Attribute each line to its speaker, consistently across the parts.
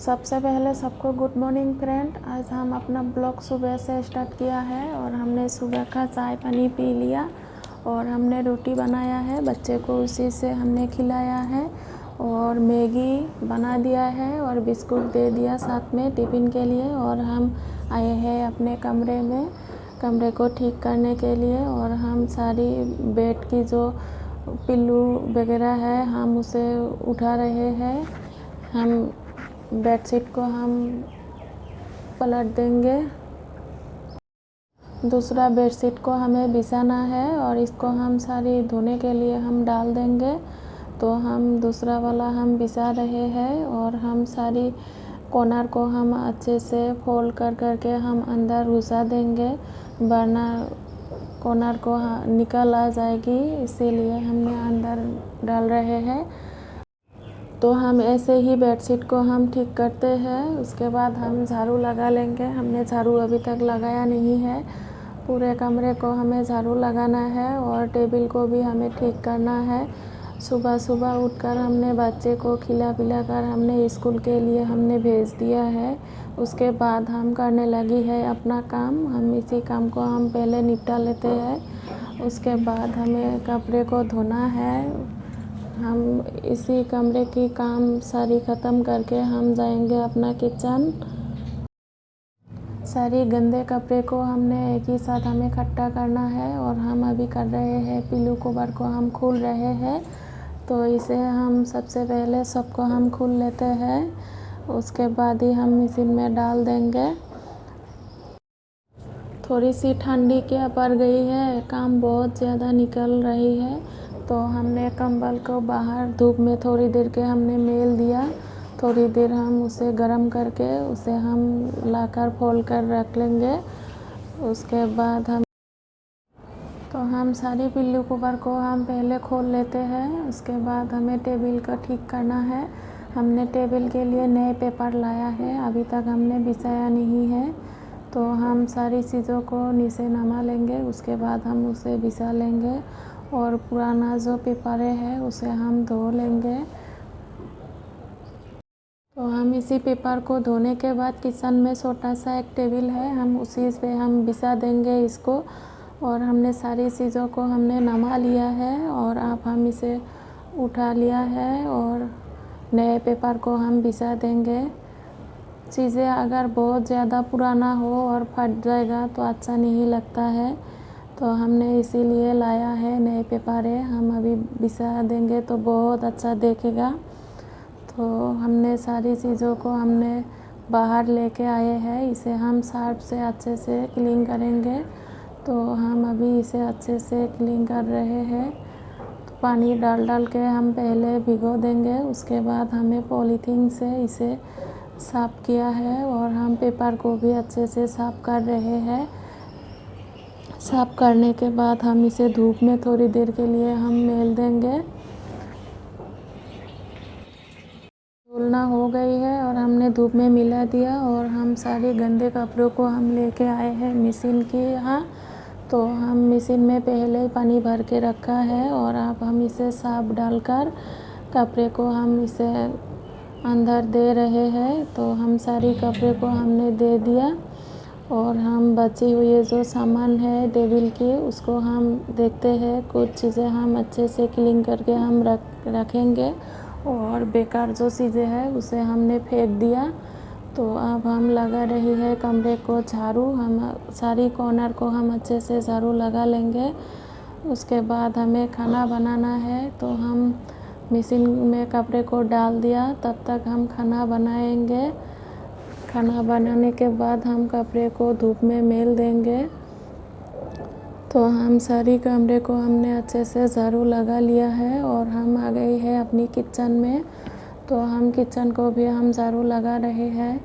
Speaker 1: सबसे पहले सबको गुड मॉर्निंग फ्रेंड। आज हम अपना ब्लॉग सुबह से स्टार्ट किया है और हमने सुबह का चाय पानी पी लिया और हमने रोटी बनाया है, बच्चे को उसी से हमने खिलाया है और मैगी बना दिया है और बिस्कुट दे दिया साथ में टिफ़िन के लिए। और हम आए हैं अपने कमरे को ठीक करने के लिए और हम सारी बेड की जो पिल्लू वगैरह है हम उसे उठा रहे हैं। हम बेडशीट को हम पलट देंगे, दूसरा बेडशीट को हमें बिछाना है और इसको हम सारी धोने के लिए हम डाल देंगे। तो हम दूसरा वाला हम बिछा रहे हैं और हम सारी कॉर्नर को हम अच्छे से फोल्ड कर करके हम अंदर घुसा देंगे, वरना कॉर्नर को निकल आ जाएगी, इसीलिए हमने अंदर डाल रहे हैं। तो हम ऐसे ही बेडशीट को हम ठीक करते हैं। उसके बाद हम झाड़ू लगा लेंगे। हमने झाड़ू अभी तक लगाया नहीं है, पूरे कमरे को हमें झाड़ू लगाना है और टेबल को भी हमें ठीक करना है। सुबह सुबह उठकर हमने बच्चे को खिला पिला कर हमने स्कूल के लिए हमने भेज दिया है। उसके बाद हम करने लगी है अपना काम। हम इसी काम को हम पहले निपटा लेते हैं, उसके बाद हमें कपड़े को धोना है। हम इसी कमरे की काम सारी ख़त्म करके हम जाएंगे अपना किचन। सारी गंदे कपड़े को हमने एक ही साथ हमें इकट्ठा करना है और हम अभी कर रहे हैं पिल्लू कवर को हम खोल रहे हैं। तो इसे हम सबसे पहले सबको हम खोल लेते हैं, उसके बाद ही हम मशीन में डाल देंगे। थोड़ी सी ठंडी क्या पड़ गई है, काम बहुत ज़्यादा निकल रही है, तो हमने कंबल को बाहर धूप में थोड़ी देर के हमने मेल दिया। थोड़ी देर हम उसे गर्म करके उसे हम लाकर फोल्ड कर रख लेंगे। उसके बाद हम सारी पिल्लू कवर को हम पहले खोल लेते हैं। उसके बाद हमें टेबल को ठीक करना है। हमने टेबल के लिए नए पेपर लाया है, अभी तक हमने बिछाया नहीं है, तो हम सारी चीज़ों को नीचे नमा लेंगे। उसके बाद हम उसे बिछा लेंगे और पुराना जो पेपर है उसे हम धो लेंगे। तो हम इसी पेपर को धोने के बाद किचन में छोटा सा एक टेबल है, हम उसी पे हम बिछा देंगे इसको। और हमने सारी चीज़ों को हमने नमा लिया है और अब हम इसे उठा लिया है और नए पेपर को हम बिछा देंगे। चीज़ें अगर बहुत ज़्यादा पुराना हो और फट जाएगा तो अच्छा नहीं लगता है, तो हमने इसीलिए लाया है नए पेपर है, हम अभी बिछा देंगे तो बहुत अच्छा देखेगा। तो हमने सारी चीज़ों को हमने बाहर लेके आए हैं, इसे हम सर्फ से अच्छे से क्लीन करेंगे। तो हम अभी इसे अच्छे से क्लीन कर रहे हैं। तो पानी डाल डाल के हम पहले भिगो देंगे, उसके बाद हमें पॉलीथीन से इसे साफ़ किया है और हम पेपर को भी अच्छे से साफ़ कर रहे हैं। साफ़ करने के बाद हम इसे धूप में थोड़ी देर के लिए हम मेल देंगे। धुलना हो गई है और हमने धूप में मिला दिया और हम सारे गंदे कपड़ों को हम लेके आए हैं मशीन के यहाँ। तो हम मशीन में पहले ही पानी भर के रखा है और अब हम इसे साफ डालकर कपड़े को हम इसे अंदर दे रहे हैं। तो हम सारी कपड़े को हमने दे दिया और हम बची हुई जो सामान है टेबल की उसको हम देखते हैं, कुछ चीज़ें हम अच्छे से क्लीन करके हम रखेंगे और बेकार जो चीज़ें हैं उसे हमने फेंक दिया। तो अब हम लगा रही है कमरे को झाड़ू, हम सारी कॉर्नर को हम अच्छे से झाड़ू लगा लेंगे। उसके बाद हमें खाना बनाना है, तो हम मशीन में कपड़े को डाल दिया, तब तक हम खाना बनाएंगे। खाना बनाने के बाद हम कपड़े को धूप में मेल देंगे। तो हम सारी कमरे को हमने अच्छे से झाड़ू लगा लिया है और हम आ गए हैं अपनी किचन में। तो हम किचन को भी हम झाड़ू लगा रहे हैं।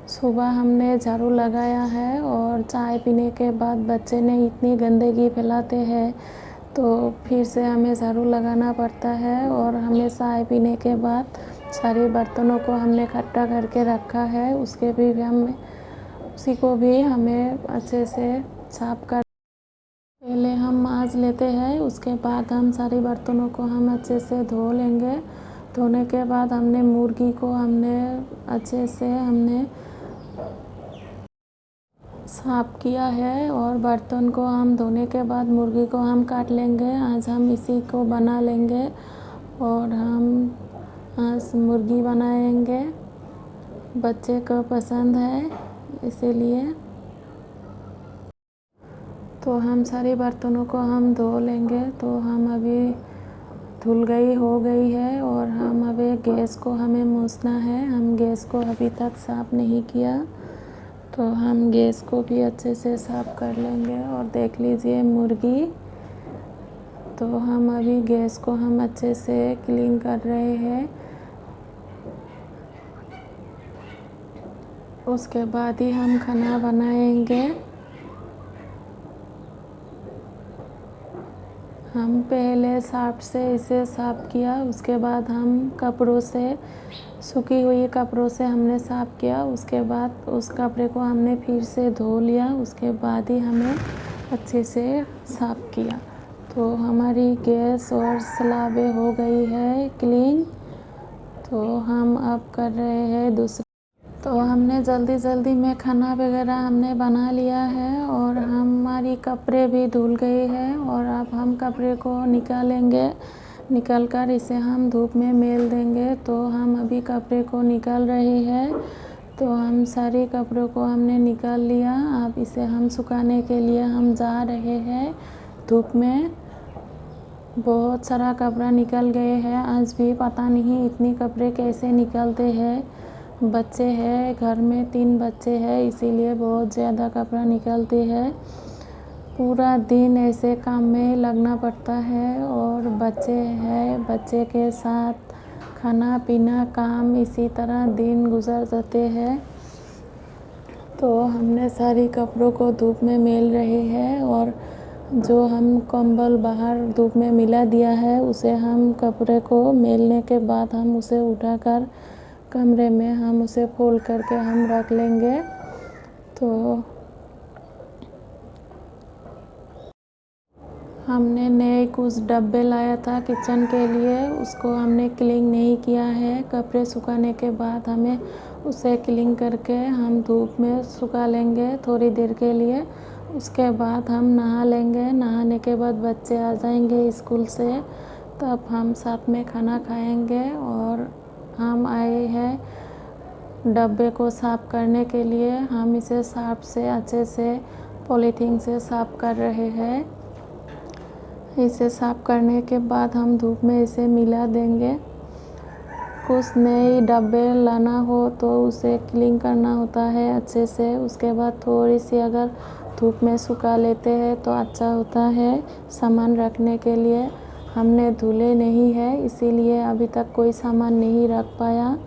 Speaker 1: सुबह हमने झाड़ू लगाया है और चाय पीने के बाद बच्चे ने इतनी गंदगी फैलाते हैं, तो फिर से हमें झाड़ू लगाना पड़ता है। और हमें चाय पीने के बाद सारे बर्तनों को हमने इकट्ठा करके रखा है, उसी को भी हमें अच्छे से साफ कर पहले हम मांज लेते हैं, उसके बाद हम सारे बर्तनों को हम अच्छे से धो लेंगे। धोने के बाद हमने मुर्गी को अच्छे से साफ़ किया है और बर्तन को हम धोने के बाद मुर्गी को हम काट लेंगे। आज हम इसी को बना लेंगे और हम आज मुर्गी बनाएंगे। बच्चे को पसंद है इसीलिए। तो हम सारे बर्तनों को हम धो लेंगे। तो हम अभी हो गई है और हम अभी गैस को हमें मूसना है। हम गैस को अभी तक साफ़ नहीं किया, तो हम गैस को भी अच्छे से साफ़ कर लेंगे। और देख लीजिए मुर्गी। तो हम अभी गैस को हम अच्छे से क्लीन कर रहे हैं। उसके बाद ही हम खाना बनाएंगे। हम पहले सर्फ से इसे साफ़ किया, उसके बाद हम कपड़ों से, सूखी हुई कपड़ों से हमने साफ़ किया। उसके बाद उस कपड़े को हमने फिर से धो लिया। उसके बाद ही हमें अच्छे से साफ़ किया। तो हमारी गैस और स्लाबें हो गई है क्लीन। तो हम अब कर रहे हैं दूसरा। तो हमने जल्दी में खाना वगैरह हमने बना लिया है और हमारी कपड़े भी धुल गए हैं। और अब हम कपड़े को निकालेंगे। निकाल कर इसे हम धूप में मेल देंगे। तो हम अभी कपड़े को निकाल रहे हैं। तो हम सारे कपड़ों को हमने निकाल लिया। अब इसे हम सुखाने के लिए हम जा रहे हैं धूप में। बहुत सारा कपड़ा निकल गए हैं। आज भी पता नहीं इतनी कपड़े कैसे निकलते हैं। बच्चे हैं घर में, 3 बच्चे हैं, इसीलिए बहुत ज़्यादा कपड़ा निकलते हैं। पूरा दिन ऐसे काम में लगना पड़ता है। और बच्चे हैं, बच्चे के साथ खाना पीना काम, इसी तरह दिन गुजर जाते हैं। तो हमने सारी कपड़ों को धूप में मेल रहे हैं। और जो हम कंबल बाहर धूप में मिला दिया है, उसे हम कपड़े को मेलने के बाद हम उसे उठाकर कमरे में हम उसे फोल्ड करके हम रख लेंगे। तो हमने नए कुछ डब्बे लाया था किचन के लिए, उसको हमने क्लीन नहीं किया है। कपड़े सुखाने के बाद हमें उसे क्लीन करके हम धूप में सुखा लेंगे थोड़ी देर के लिए। उसके बाद हम नहा लेंगे। नहाने के बाद बच्चे आ जाएंगे स्कूल से, तब हम साथ में खाना खाएंगे। और हम आए हैं डब्बे को साफ़ करने के लिए। हम इसे सर्फ से अच्छे से पॉलीथीन से साफ़ कर रहे हैं। इसे साफ़ करने के बाद हम धूप में इसे मिला देंगे। कुछ नए डब्बे लाना हो तो उसे क्लीन करना होता है अच्छे से। उसके बाद थोड़ी सी अगर धूप में सुखा लेते हैं तो अच्छा होता है सामान रखने के लिए। हमने धुले नहीं है, इसीलिए अभी तक कोई सामान नहीं रख पाया।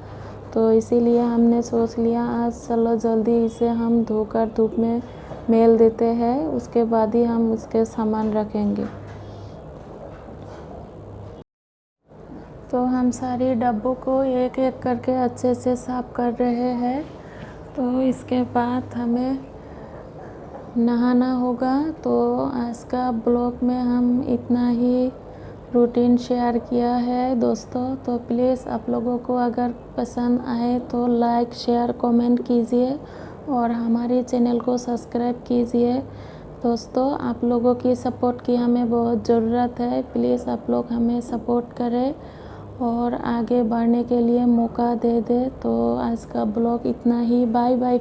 Speaker 1: तो इसीलिए हमने सोच लिया आज चलो जल्दी इसे हम धोकर धूप में मेल देते हैं, उसके बाद ही हम उसके सामान रखेंगे। तो हम सारी डब्बों को एक एक करके अच्छे से साफ़ कर रहे हैं। तो इसके बाद हमें नहाना होगा। तो आज का ब्लॉग में हम इतना ही रूटीन शेयर किया है दोस्तों। तो प्लीज़ आप लोगों को अगर पसंद आए तो लाइक शेयर कमेंट कीजिए और हमारे चैनल को सब्सक्राइब कीजिए। दोस्तों आप लोगों की सपोर्ट की हमें बहुत ज़रूरत है। प्लीज़ आप लोग हमें सपोर्ट करें और आगे बढ़ने के लिए मौका दे दे। तो आज का ब्लॉग इतना ही। Bye bye.